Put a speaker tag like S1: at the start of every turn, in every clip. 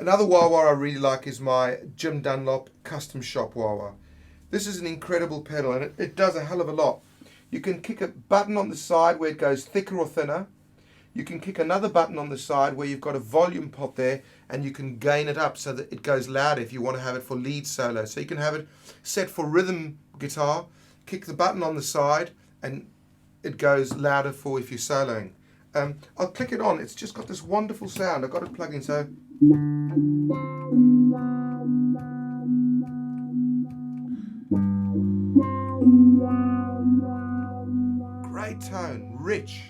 S1: Another wah-wah I really like is my Jim Dunlop Custom Shop wah-wah. This is an incredible pedal, and it does a hell of a lot. You can kick a button on the side where it goes thicker or thinner. You can kick another button on the side where you've got a volume pot there, and you can gain it up so that it goes louder if you want to have it for lead solo. So you can have it set for rhythm guitar, kick the button on the side, and it goes louder for if you're soloing. I'll click it on. It's just got this wonderful sound. I've got it plugged in, so great tone, rich.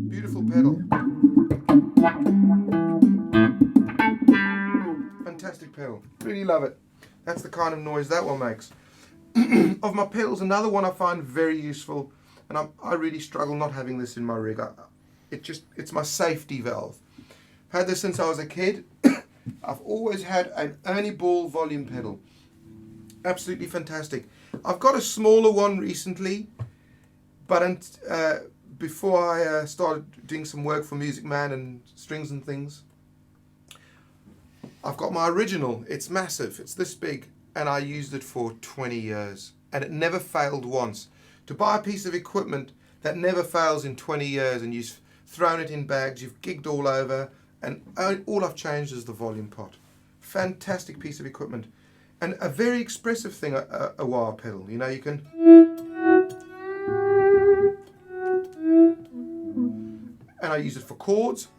S1: Beautiful pedal. Fantastic pedal. Really love it. That's the kind of noise that one makes. Of my pedals, another one I find very useful, and I really struggle not having this in my rig. It's my safety valve. I've had this since I was a kid. I've always had an Ernie Ball volume pedal. Absolutely fantastic. I've got a smaller one recently, but before I started doing some work for Music Man and strings and things, I've got my original. It's massive. It's this big, and I used it for 20 years, and it never failed once. To buy a piece of equipment that never fails in 20 years, and you've thrown it in bags, you've gigged all over, and all I've changed is the volume pot. Fantastic piece of equipment, and a very expressive thing, a wah pedal. You know, you can, and I use it for chords.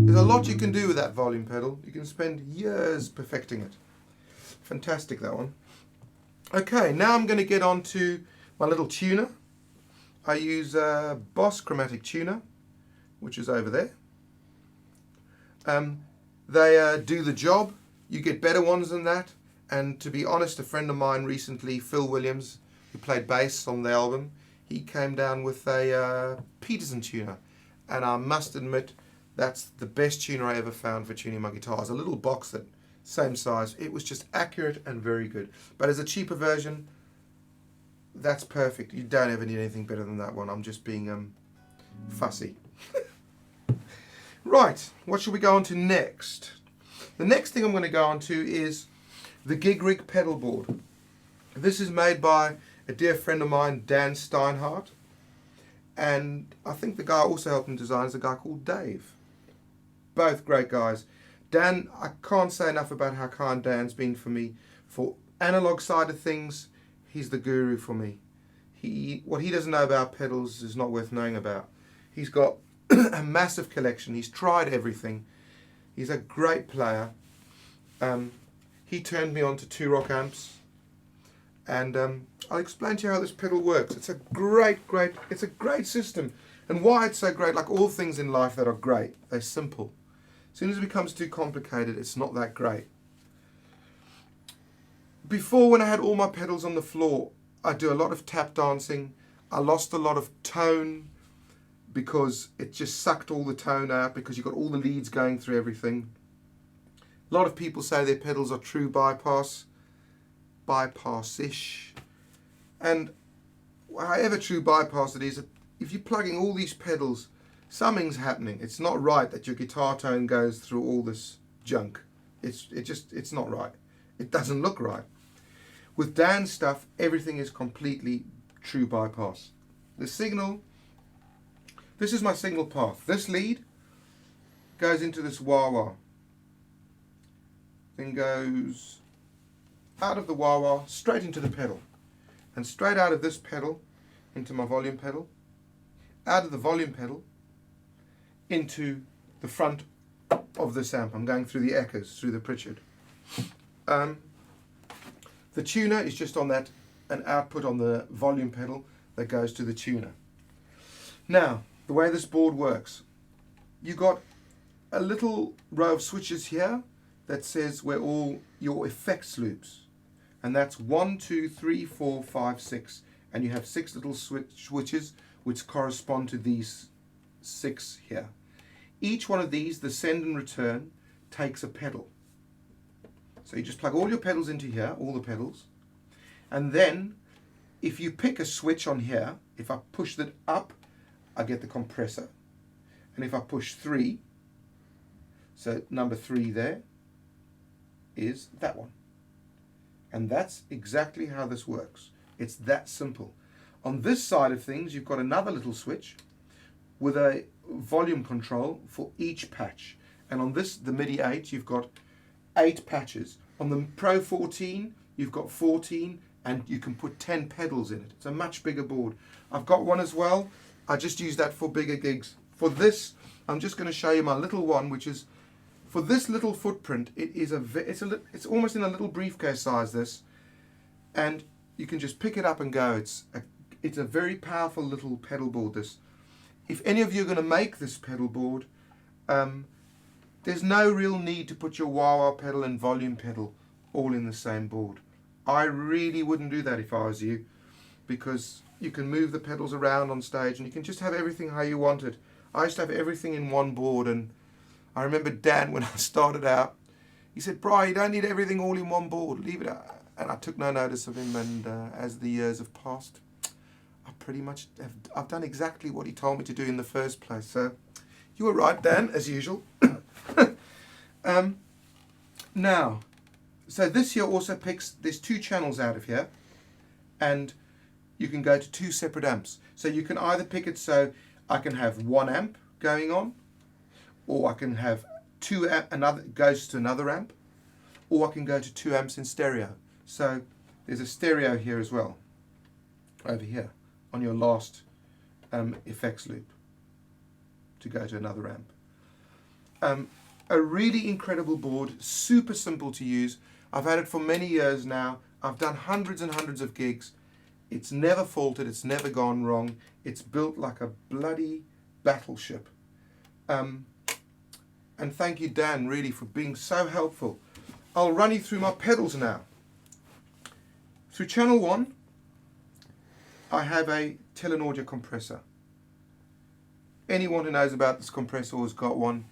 S1: There's a lot you can do with that volume pedal. You can spend years perfecting it. Fantastic, that one. Okay, now I'm going to get on to my little tuner. I use a Boss chromatic tuner, which is over there. They do the job. You get better ones than that. And to be honest, a friend of mine recently, Phil Williams, who played bass on the album, he came down with a Peterson tuner. And I must admit, that's the best tuner I ever found for tuning my guitars. A little box that, same size. It was just accurate and very good. But as a cheaper version, that's perfect. You don't ever need anything better than that one. I'm just being fussy. Right, what should we go on to next? The next thing I'm going to go on to is the Gig Rig pedal board. This is made by a dear friend of mine, Dan Steinhardt, and I think the guy also helped him design is a guy called Dave. Both great guys. Dan, I can't say enough about how kind Dan's been for me. For analog side of things, he's the guru for me. What he doesn't know about pedals is not worth knowing about. He's got a massive collection. He's tried everything. He's a great player. He turned me on to 2-rock amps, and I'll explain to you how this pedal works. It's a great system, and why it's so great. Like all things in life that are great, they're simple. As soon as it becomes too complicated, it's not that great. Before, when I had all my pedals on the floor, I do a lot of tap dancing. I lost a lot of tone because it just sucked all the tone out because you've got all the leads going through everything. A lot of people say their pedals are true bypass-ish. And however true bypass it is, if you're plugging all these pedals, something's happening. It's not right that your guitar tone goes through all this junk. It's not right. It doesn't look right. With Dan's stuff, everything is completely true bypass. The signal, this is my signal path. This lead goes into this wah-wah. Then goes out of the wah-wah, straight into the pedal. And straight out of this pedal, into my volume pedal. Out of the volume pedal, into the front of this amp. I'm going through the Echoes, through the Pritchard. The tuner is just on that, an output on the volume pedal that goes to the tuner. Now, the way this board works, you got a little row of switches here that says where all your effects loops, and that's 1, 2, 3, 4, 5, 6, and you have 6 little switches which correspond to these 6 here. Each one of these, the send and return, takes a pedal. So you just plug all your pedals into here, all the pedals, and then if you pick a switch on here, if I push that up, I get the compressor, and if I push 3, so number 3 there is that one. And that's exactly how this works. It's that simple. On this side of things, you've got another little switch with a volume control for each patch. And on this, the MIDI 8, you've got 8 patches. On the Pro 14, you've got 14, and you can put 10 pedals in it. It's a much bigger board. I've got one as well. I just use that for bigger gigs. For this, I'm just going to show you my little one, which is, for this little footprint, it's almost in a little briefcase size, this, and you can just pick it up and go. It's a very powerful little pedal board, this. If any of you are going to make this pedal board, there's no real need to put your wah-wah pedal and volume pedal all in the same board. I really wouldn't do that if I was you, because you can move the pedals around on stage and you can just have everything how you want it. I used to have everything in one board, and I remember Dan, when I started out, he said, "Bri, you don't need everything all in one board, leave it out." And I took no notice of him, and as the years have passed, I've done exactly what he told me to do in the first place. So you were right, Dan, as usual. Now, so this here also picks, there's 2 channels out of here, and you can go to 2 separate amps. So you can either pick it so I can have 1 amp going on, or I can have 2 amp, another goes to another amp, or I can go to 2 amps in stereo. So there's a stereo here as well, over here on your last effects loop, to go to another amp. A really incredible board, super simple to use. I've had it for many years now. I've done hundreds and hundreds of gigs. It's never faltered, it's never gone wrong. It's built like a bloody battleship. And thank you, Dan, really, for being so helpful. I'll run you through my pedals now. Through channel 1, I have a Telenaudia compressor. Anyone who knows about this compressor or has got one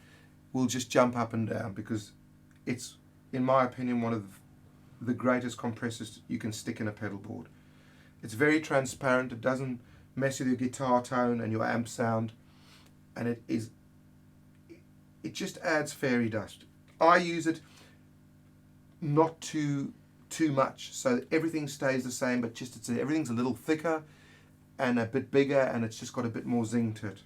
S1: will just jump up and down, because it's, in my opinion, one of the greatest compressors you can stick in a pedal board. It's very transparent, it doesn't mess with your guitar tone and your amp sound, and it just adds fairy dust. I use it not too much, so that everything stays the same, but just everything's a little thicker and a bit bigger, and it's just got a bit more zing to it.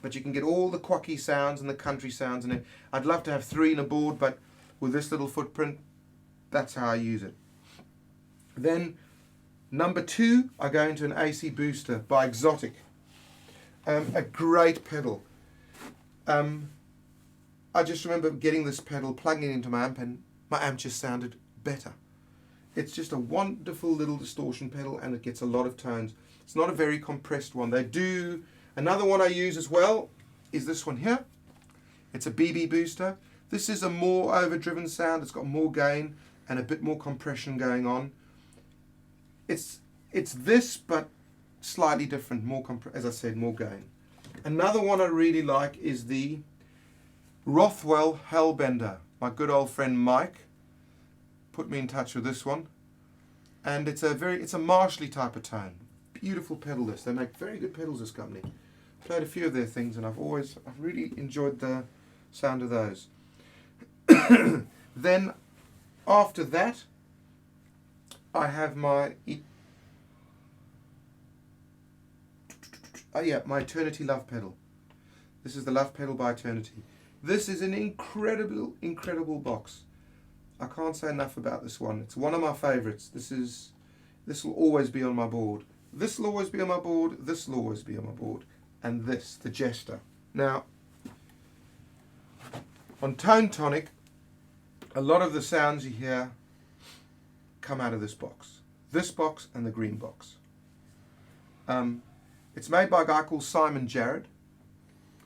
S1: But you can get all the quacky sounds and the country sounds in it. I'd love to have 3 in a board, but with this little footprint, that's how I use it. Then number 2, I go into an AC Booster by Exotic. A great pedal. I just remember getting this pedal, plugging it into my amp, and my amp just sounded better. It's just a wonderful little distortion pedal, and it gets a lot of tones. It's not a very compressed one. They do. Another one I use as well is this one here. It's a BB Booster. This is a more overdriven sound. It's got more gain and a bit more compression going on. It's this, but slightly different. More as I said, more gain. Another one I really like is the Rothwell Hellbender. My good old friend Mike put me in touch with this one, and it's a Marshally type of tone. Beautiful pedal this. They make very good pedals, this company. Played a few of their things, and I've really enjoyed the sound of those. Then after that, I have my my Eternity Love pedal. This is the Love pedal by Eternity. This is an incredible box. I can't say enough about this one. It's one of my favorites. This will always be on my board. This will always be on my board. This will always be on my board. And this, the Jester. Now, on Tone Tonic, a lot of the sounds you hear come out of this box. This box and the green box. It's made by a guy called Simon Jarrett,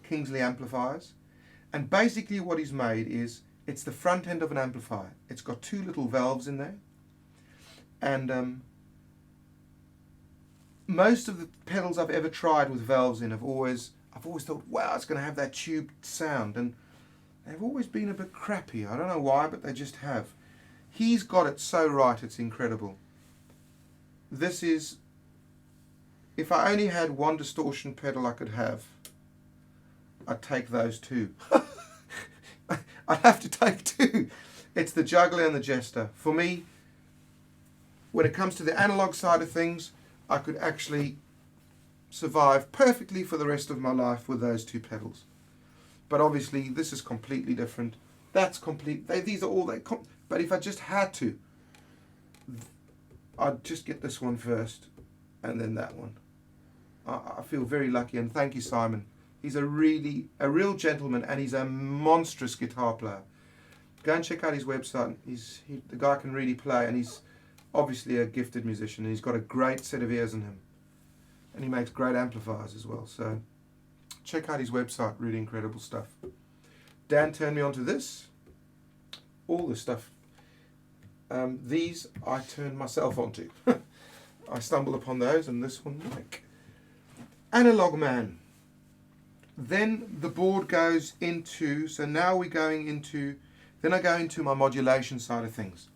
S1: Kingsley Amplifiers. And basically what he's made is, it's the front end of an amplifier. It's got 2 little valves in there. And most of the pedals I've ever tried with valves in I've always thought, wow, it's going to have that tube sound, and they've always been a bit crappy. I don't know why, but they just have. He's got it so right, it's incredible. This is, if I only had one distortion pedal I could have, I'd take those two. I'd have to take two. It's the Juggler and the Jester. For me, when it comes to the analog side of things, I could actually survive perfectly for the rest of my life with those two pedals. But obviously, this is completely different. That's complete. These are all they. But if I just had to, I'd just get this one first, and then that one. I feel very lucky, and thank you, Simon. He's a real gentleman, and he's a monstrous guitar player. Go and check out his website. The guy can really play, and he's obviously a gifted musician, and he's got a great set of ears in him. And he makes great amplifiers as well. So check out his website, really incredible stuff. Dan turned me on to this. All the stuff. These I turned myself onto. I stumbled upon those, and this one, like Analog Man. Then the board goes into, so now we're going into, then I go into my modulation side of things.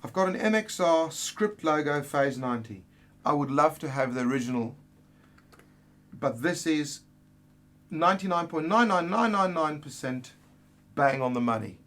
S1: I've got an MXR script logo phase 90. I would love to have the original, but this is 99.99999% bang on the money.